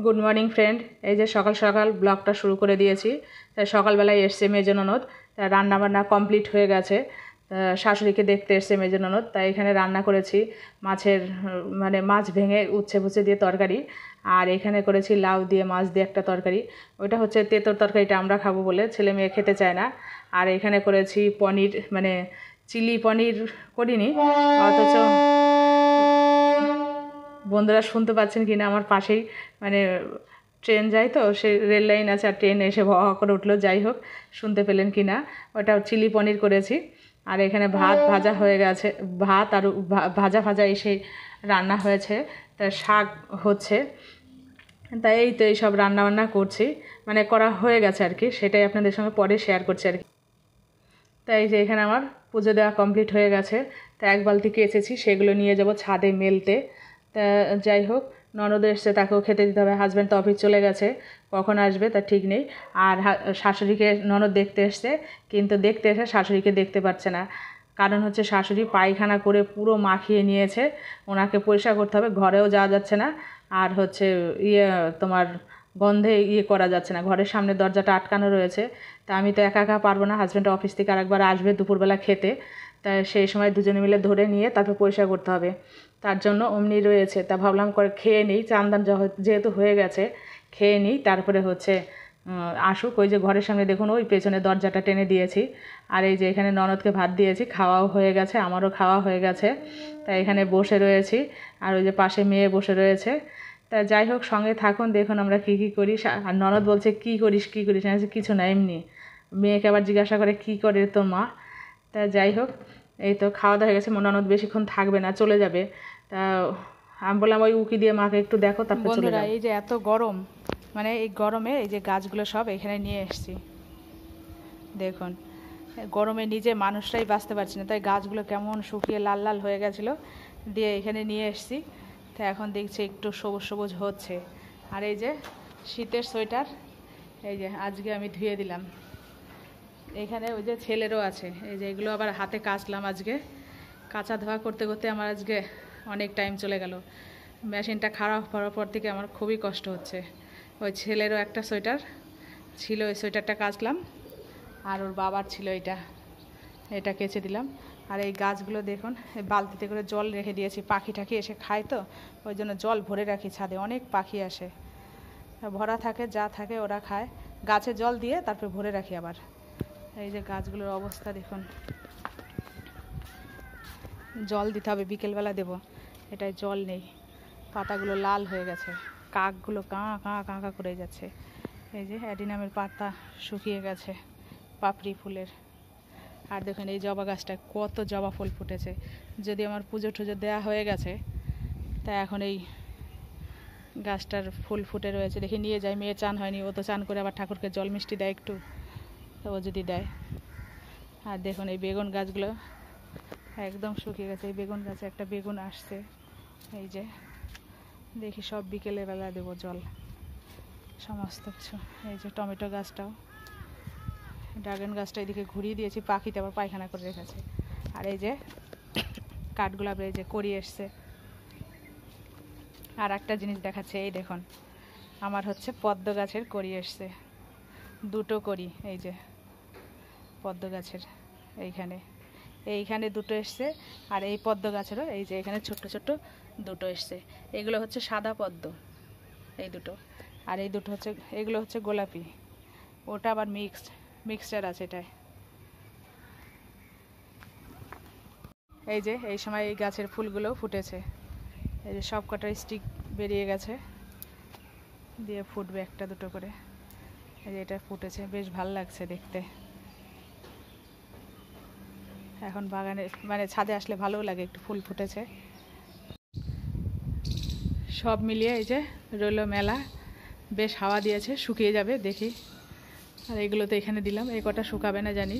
Good morning friend. এই যে সকাল সকাল ব্লগটা শুরু করে দিয়েছি। তাই সকালবেলায় এসছে মেজো ননদ, তাই রান্নাবান্না কমপ্লিট হয়ে গেছে। শাশুড়িকে দেখতে এসছে মেজো ননদ, তাই এখানে রান্না করেছি মাছের মাছ ভেঙে উচ্ছে ফুচ্ছে দিয়ে তরকারি। আর এখানে করেছি লাউ দিয়ে মাছ দিয়ে একটা তরকারি। ওইটা হচ্ছে তেঁতোর তরকারিটা আমরা খাবো বলে, ছেলে মেয়ে খেতে চায় না। আর এখানে করেছি পনির, চিলি পনির করিনি। অথচ বন্ধুরা শুনতে পাচ্ছেন কি না আমার পাশেই ট্রেন যায়, তো সে রেল লাইন আছে আর ট্রেন এসে ভয়া করে উঠলো। যাই হোক, শুনতে পেলেন কি না, ওটা চিলি পনির করেছি। আর এখানে ভাত ভাজা হয়ে গেছে, ভাত আর ভাজা ভাজা এসে রান্না হয়েছে। তা শাক হচ্ছে, তাই এই তো এইসব রান্নাবান্না করছি, করা হয়ে গেছে আর কি। সেটাই আপনাদের সঙ্গে পরে শেয়ার করছি আর কি। তাই যে এখানে আমার পুজো দেওয়া কমপ্লিট হয়ে গেছে। তা এক বালতি কেচেছি, সেগুলো নিয়ে যাব ছাদে মেলতে। তা যাই হোক, ননদ এসছে, তাকেও খেতে দিতে হবে। হাজব্যান্ড তো অফিস চলে গেছে, কখন আসবে তার ঠিক নেই। আর শাশুড়িকে ননদ দেখতে এসছে, কিন্তু দেখতে এসে শাশুড়িকে দেখতে পাচ্ছে না। কারণ হচ্ছে শাশুড়ি পায়খানা করে পুরো মাখিয়ে নিয়েছে, ওনাকে পরিষ্কার করতে হবে। ঘরেও যাওয়া যাচ্ছে না, আর হচ্ছে তোমার গন্ধে করা যাচ্ছে না। ঘরের সামনে দরজাটা আটকানো রয়েছে। তা আমি তো একা একা পারবো না, হাজব্যান্ড অফিস থেকে আরেকবার আসবে দুপুরবেলা খেতে। তাই সেই সময় দুজনে মিলে ধরে নিয়ে তারপর পরিষ্কার করতে হবে। তার জন্য অমনি রয়েছে। তা ভাবলাম করে খেয়ে নিই, চান্দান যেহেতু হয়ে গেছে, খেয়ে নিই, তারপরে হচ্ছে আসুক। ওই যে ঘরের সামনে দেখুন, ওই পেছনে দরজাটা টেনে দিয়েছি। আর এই যে এখানে ননদকে ভাত দিয়েছি, খাওয়াও হয়ে গেছে, আমারও খাওয়া হয়ে গেছে। তাই এখানে বসে রয়েছি, আর ওই যে পাশে মেয়ে বসে রয়েছে। তা যাই হোক, সঙ্গে থাকুন, দেখুন আমরা কী কী করি। আর ননদ বলছে কী করিস কী করিস, আমি বলছি কিছু না, এমনি। মেয়েকে আবার জিজ্ঞাসা করে কী করে তোর মা। তা যাই হোক, এই তো খাওয়া দাওয়া হয়ে গেছে। ননদ বেশিক্ষণ থাকবে না, চলে যাবে। তা আমি বললাম ওই উকি দিয়ে মাকে একটু দেখো, তারপর চলে যাবে। এই যে এত গরম, এই গরমে এই যে গাছগুলো সব এখানে নিয়ে এসেছি। দেখুন, গরমে নিজে মানুষরাই বাঁচতে পারছি না, তাই গাছগুলো কেমন শুকিয়ে লাল লাল হয়ে গেছিলো, দিয়ে এখানে নিয়ে এসেছি। তো এখন দেখছি একটু সবুজ সবুজ হচ্ছে। আর এই যে শীতের সোয়েটার, এই যে আজকে আমি ধুয়ে দিলাম। এখানে ওই যে ছেলেরও আছে, এই যে এগুলো আবার হাতে কাচলাম আজকে। কাচা ধোয়া করতে করতে আমার আজকে অনেক টাইম চলে গেল। মেশিনটা খারাপ হওয়ার পর থেকে আমার খুবই কষ্ট হচ্ছে। ওই ছেলেরও একটা সোয়েটার ছিল, ওই সোয়েটারটা কাচলাম। আর ওর বাবার ছিল এটা কেচে দিলাম। আর এই গাছগুলো দেখুন, এই বালতিতে করে জল রেখে দিয়েছি, পাখি টাখি এসে খায়, তো ওই জন্য জল ভরে রাখি ছাদে। অনেক পাখি আসে, ভরা থাকে, যা থাকে ওরা খায়। গাছে জল দিয়ে তারপরে ভরে রাখি আবার। এই যে গাছগুলোর অবস্থা দেখুন, জল দিতে হবে, বিকেলবেলা দেব। এটাই জল নেই, পাতাগুলো লাল হয়ে গেছে, কাকগুলো কাঁ কাঁ কাঁ কাঁ করে যাচ্ছে। এই যে অ্যাডিনামের পাতা শুকিয়ে গেছে, পাপড়ি ফুলের। আর দেখুন এই জবা গাছটায় কত জবা ফুল ফুটেছে। যদি আমার পুজো টুজো দেওয়া হয়ে গেছে, তা এখন এই গাছটার ফুল ফুটে রয়েছে। দেখি নিয়ে যাই, মেয়ে চান হয়নি, ও তো চান করে আবার ঠাকুরকে জল মিষ্টি দেয় একটু, তো ও যদি দেয়। আর দেখুন এই বেগুন গাছগুলো একদম শুকিয়ে গেছে। এই বেগুন গাছে একটা বেগুন আসছে, এই যে দেখি সব বিকেলের বেলা দেবো জল, সমস্ত কিছু। এই যে টমেটো গাছটাও, ড্রাগন গাছটা এদিকে ঘুরিয়ে দিয়েছি, পাখিতে আবার পায়খানা করে রেখেছে। আর এই যে কাঠগোলাপ, এই যে করি এসছে। আর একটা জিনিস দেখাচ্ছে, এই দেখুন আমার হচ্ছে পদ্ম গাছের করি এসছে, দুটো করি। এই যে পদ্ম গাছের এইখানে দুটো এসছে, আর এই পদ্ম গাছেরও এই যে এখানে ছোট্ট ছোট্ট দুটো এসছে। এগুলো হচ্ছে সাদা পদ্ম, এই দুটো। আর এই দুটো হচ্ছে, এগুলো হচ্ছে গোলাপি, ওটা আবার মিক্সচার আছে এটায়। এই যে এই সময় এই গাছের ফুলগুলো ফুটেছে। এই যে সব কটার স্টিক বেরিয়ে গেছে, দিয়ে ফুটবে একটা দুটো করে। এই যে এটা ফুটেছে, বেশ ভালো লাগছে দেখতে। এখন বাগানে ছাদে আসলে ভালোও লাগে, একটু ফুল ফুটেছে। সব মিলিয়ে এই যে রইল মেলা, বেশ হাওয়া দিয়েছে, শুকিয়ে যাবে দেখি। আর এগুলো তো এখানে দিলাম, এই কটা শুকাবে না জানি।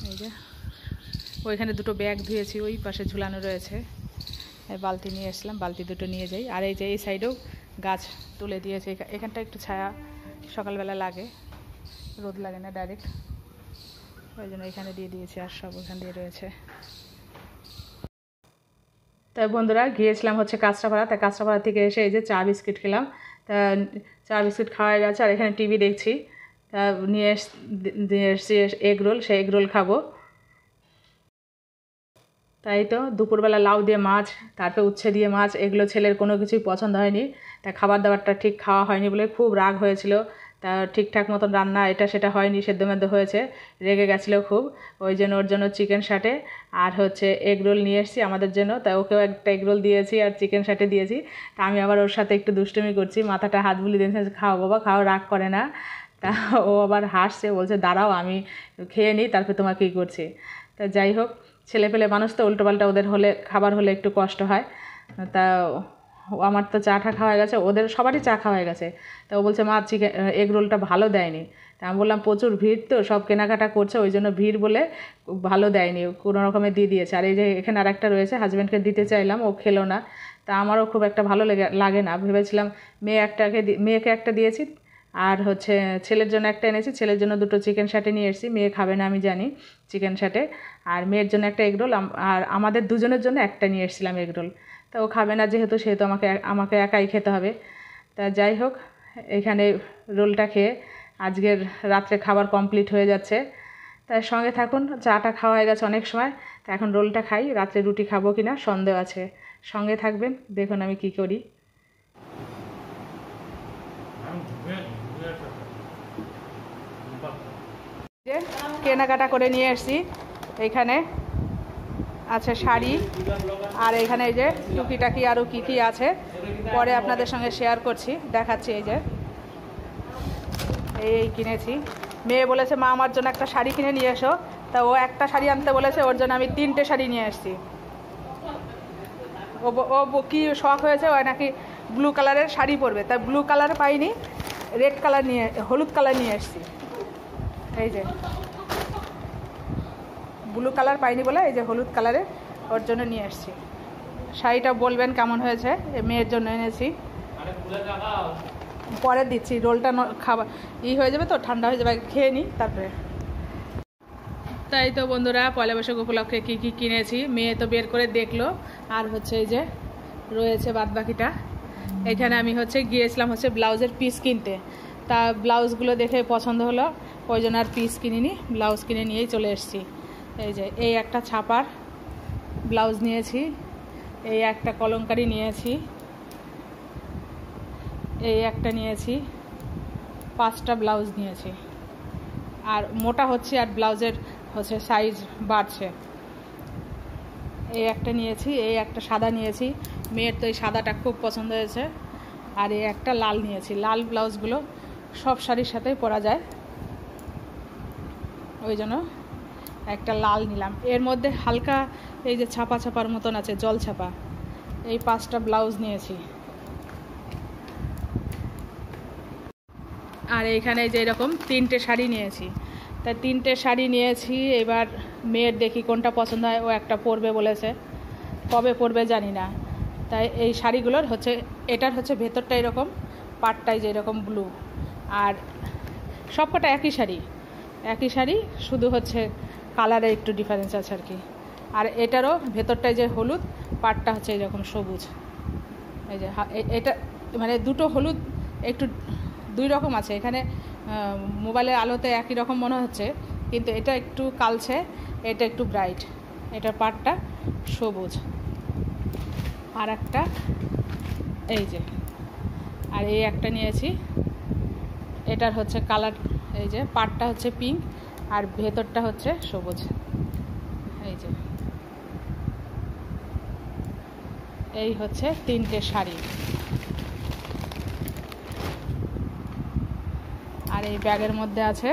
এই যে ওইখানে দুটো ব্যাগ ধুয়েছি, ওই পাশে ঝুলানো রয়েছে। বালতি নিয়ে এসলাম, বালতি দুটো নিয়ে যাই। আর এই যে এই সাইডেও গাছ তুলে দিয়েছে, এখানটা একটু ছায়া সকালবেলা লাগে, রোদ লাগে না ডাইরেক্ট, ওই জন্য এখানে দিয়ে দিয়েছি। আর সব ওখান দিয়ে রয়েছে। তাই বন্ধুরা গিয়েছিলাম হচ্ছে কাঁচরাপাড়া। তাই কাঁচরাপাড়া থেকে এসে এই যে চা বিস্কিট খেলাম। তা চা বিস্কুট খাওয়া গেছে, আর এখানে টিভি দেখছি। তা নিয়ে এসছি এগ রোল, সেই এগ রোল খাবো। তাই তো দুপুরবেলা লাউ দিয়ে মাছ, তারপর উচ্ছে দিয়ে মাছ, এগুলো ছেলের কোনো কিছুই পছন্দ হয়নি। তা খাবার দাবারটা ঠিক খাওয়া হয়নি বলে খুব রাগ হয়েছিল। তা ঠিকঠাক মতন রান্না এটা সেটা হয়নি, সেদ্ধ মেদ্ধ হয়েছে, রেগে গেছিলো খুব। ওই জন্য ওর জন্য চিকেন সাটে আর হচ্ছে এগ রোল নিয়ে এসেছি আমাদের জন্য। তা ওকেও একটা এগ রোল দিয়েছি আর চিকেন সাটে দিয়েছি। তা আমি আবার ওর সাথে একটু দুষ্টুমি করছি, মাথাটা হাত বুলিয়ে দিয়েছি, খাও বাবা খাও, রাগ করে না। তা ও আবার হাসছে, বলছে দাঁড়াও আমি খেয়ে নিই, তারপরে তোমার কী করছি। তা যাই হোক, ছেলেপেলে মানুষ তো, উল্টোপাল্টা ওদের হলে, খাবার হলে একটু কষ্ট হয়। তা আমার তো চাটা খাওয়া গেছে, ওদের সবারই চা খাওয়া গেছে। তা ও বলছে মা চিকেন এগ রোলটা ভালো দেয়নি। তা আমি বললাম প্রচুর ভিড় তো, সব কেনাকাটা করছে, ওই জন্য ভিড় বলে ভালো দেয়নি, কোনো রকমে দিয়ে দিয়েছে। আর এই যে এখানে আরেকটা রয়েছে, হাজব্যান্ডকে দিতে চাইলাম, ও খেলো না। তা আমারও খুব একটা ভালো লাগে না, ভেবেছিলাম মেয়েকে একটা দিয়েছি, আর হচ্ছে ছেলের জন্য একটা এনেছি, ছেলের জন্য দুটো চিকেন সাটে নিয়ে এসেছি। মেয়ে খাবে না আমি জানি চিকেন সাটে, আর মেয়ের জন্য একটা এগরোল, আর আমাদের দুজনের জন্য একটা নিয়ে এসেছিলাম এগরোল। তা ও খাবে না যেহেতু, সেহেতু আমাকে একাই খেতে হবে। তা যাই হোক, এখানে রোলটা খেয়ে আজকের রাত্রে খাবার কমপ্লিট হয়ে যাচ্ছে। তার সঙ্গে থাকুন, চাটা খাওয়া হয়ে গেছে অনেক সময়। তা এখন রোলটা খাই, রাত্রে রুটি খাবো কি না সন্দেহ আছে। সঙ্গে থাকবেন, দেখুন আমি কি করি। যে কেনাকাটা করে নিয়ে এসেছি, এইখানে আছে শাড়ি, আর এইখানে এই যে টুকিটাকি আরও কী কী আছে পরে আপনাদের সঙ্গে শেয়ার করছি, দেখাচ্ছি। এই যে এই কিনেছি, মেয়ে বলেছে মা আমার জন্য একটা শাড়ি কিনে নিয়ে এসো। তা ও একটা শাড়ি আনতে বলেছে, ওর জন্য আমি 3টে শাড়ি নিয়ে এসেছি। ও কি শখ হয়েছে, ও নাকি ব্লু কালারের শাড়ি পরবে, তাই ব্লু কালার পাইনি, রেড কালার নিয়ে, হলুদ কালার নিয়ে এসেছি। এই যে ব্লু কালার পাইনি বলে এই যে হলুদ কালারের ওর জন্য নিয়ে এসেছি। শাড়িটা বলবেন কেমন হয়েছে, মেয়ের জন্য এনেছি। পরে দিচ্ছি, রোলটা খাবার হয়ে যাবে তো, ঠান্ডা হয়ে যাবে, খেয়ে নিই তারপরে। তাই তো বন্ধুরা, পয়লা বৈশাখ উপলক্ষে কী কী কিনেছি মেয়ে তো বের করে দেখলো, আর হচ্ছে এই যে রয়েছে বাদবাকিটা। এখানে আমি হচ্ছে গিয়েছিলাম হচ্ছে ব্লাউজের পিস কিনতে। তা ব্লাউজগুলো দেখে পছন্দ হলো, ওই জন্য আর পিস কিনিনি, ব্লাউজ কিনে নিয়েই চলে এসেছি। এই যে এই একটা ছাপার ব্লাউজ নিয়েছি, এই একটা কলমকারি নিয়েছি, এই একটা নিয়েছি, 5টা ব্লাউজ নিয়েছি। আর মোটা হচ্ছে আর ব্লাউজের হচ্ছে সাইজ বাড়ছে। এই একটা নিয়েছি, এই একটা সাদা নিয়েছি, মেয়ের তো এই সাদাটা খুব পছন্দ হয়েছে। আর এই একটা লাল নিয়েছি, লাল ব্লাউজগুলো সব শাড়ির সাথেই পরা যায়, ওই জন্য একটা লাল নিলাম। এর মধ্যে হালকা এই যে ছাপা ছাপার মতন আছে, জল ছাপা। এই 5টা ব্লাউজ নিয়েছি। আর এইখানে যে এরকম 3টে শাড়ি নিয়েছি। তা 3টে শাড়ি নিয়েছি, এবার মেয়ের দেখি কোনটা পছন্দ হয়, ও একটা পরবে বলেছে, কবে পরবে জানি না। তাই এই শাড়িগুলোর হচ্ছে, এটার হচ্ছে ভেতরটা এরকম, পাটটাই যে এরকম ব্লু, আর সবকটা একই শাড়ি, শুধু হচ্ছে কালারে একটু ডিফারেন্স আছে আর কি। আর এটারও ভেতরটায় যে হলুদ, পাটটা হচ্ছে এরকম সবুজ। এই যে এটা মানে দুটো হলুদ একটু 2 রকম আছে। এখানে মোবাইলের আলোতে একই রকম মনে হচ্ছে, কিন্তু এটা একটু কালছে, এটা একটু ব্রাইট। এটার পাটটা সবুজ, আর একটা এই যে, আর এই একটা নিয়েছি, এটার হচ্ছে কালার, এই যে পাটটা হচ্ছে পিঙ্ক আর ভেতরটা হচ্ছে সবুজ। এই যে এই হচ্ছে 3টে শাড়ি। আর এই ব্যাগের মধ্যে আছে,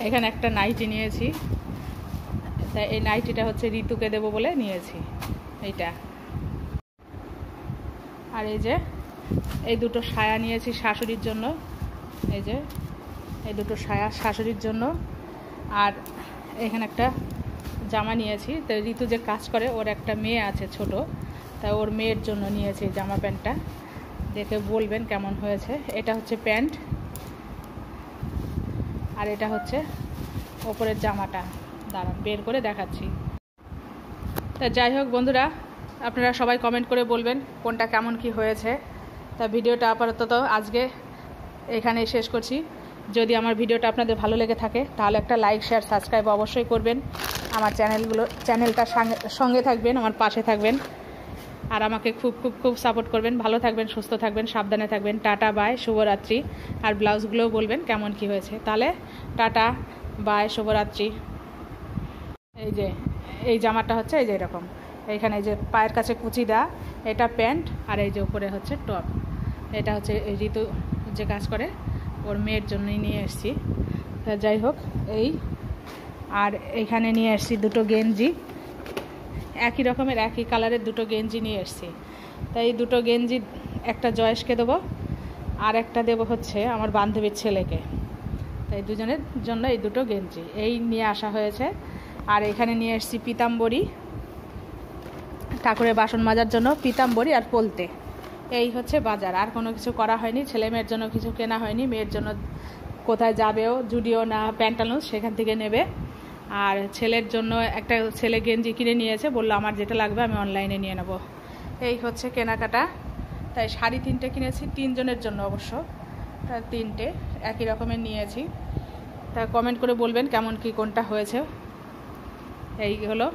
এখানে একটা নাইটি নিয়েছি, তাই এই নাইটিটা হচ্ছে ঋতুকে দেবো বলে নিয়েছি এইটা। আর এই যে এই দুটো সায়া নিয়েছি শাশুড়ির জন্য, এই যে এই দুটো সায়া শাশুড়ির জন্য। আর এখানে একটা জামা নিয়েছি, তো ঋতু যে কাজ করে ওর একটা মেয়ে আছে ছোট, তাই ওর মেয়ের জন্য নিয়েছি জামা প্যান্টটা, দেখে বলবেন কেমন হয়েছে। এটা হচ্ছে প্যান্ট, আর এটা হচ্ছে ওপরের জামাটা, দাঁড়ান বের করে দেখাচ্ছি। তা যাই হোক বন্ধুরা, আপনারা সবাই কমেন্ট করে বলবেন কোনটা কেমন কি হয়েছে। তা ভিডিওটা আপাতত আজকে এখানেই শেষ করছি। যদি আমার ভিডিওটা আপনাদের ভালো লেগে থাকে তাহলে একটা লাইক শেয়ার সাবস্ক্রাইব অবশ্যই করবেন। আমার চ্যানেলটার সঙ্গে থাকবেন, আমার পাশে থাকবেন, আর আমাকে খুব খুব খুব সাপোর্ট করবেন। ভালো থাকবেন, সুস্থ থাকবেন, সাবধানে থাকবেন। টাটা বাই, শুভরাত্রি। আর ব্লাউজগুলোও বলবেন কেমন কি হয়েছে। তাহলে টাটা বাই, শুভরাত্রি। এই যে এই জামাটা হচ্ছে এই যে এরকম, এইখানে এই যে পায়ের কাছে কুচি দেওয়া, এটা প্যান্ট, আর এই যে উপরে হচ্ছে টপ। এটা হচ্ছে এই ঋতু যে কাজ করে ওর মেয়ের জন্যই নিয়ে এসেছি। তা যাই হোক এই, আর এইখানে নিয়ে এসেছি দুটো গেঞ্জি, একই রকমের একই কালারের দুটো গেঞ্জি নিয়ে এসেছি। তাই এই দুটো গেঞ্জি একটা জয়েশকে দেবো, আর একটা দেবো হচ্ছে আমার বান্ধবীর ছেলেকে। তাই দুজনের জন্য এই দুটো গেঞ্জি এই নিয়ে আসা হয়েছে। আর এখানে নিয়ে এসেছি পিতাম্বরী, ঠাকুরের বাসন মাজার জন্য পিতাম্বরী আর পলতে। এই হচ্ছে বাজার, আর কোনো কিছু করা হয়নি। ছেলে মেয়ের জন্য কিছু কেনা হয়নি, মেয়ের জন্য কোথায় যাবেও জুডিও না প্যান্টালুন্স সেখান থেকে নেবে। আর ছেলের জন্য একটা ছেলে গেঞ্জি কিনে নিয়েছে, বললো আমার যেটা লাগবে আমি অনলাইনে নিয়ে নেব। এই হচ্ছে কেনাকাটা। তাই শাড়ি 3টে কিনেছি, 3 জনের জন্য অবশ্য। তা 3টে একই রকমের নিয়েছি। তা কমেন্ট করে বলবেন কেমন কি কোনটা হয়েছে। এই হলো।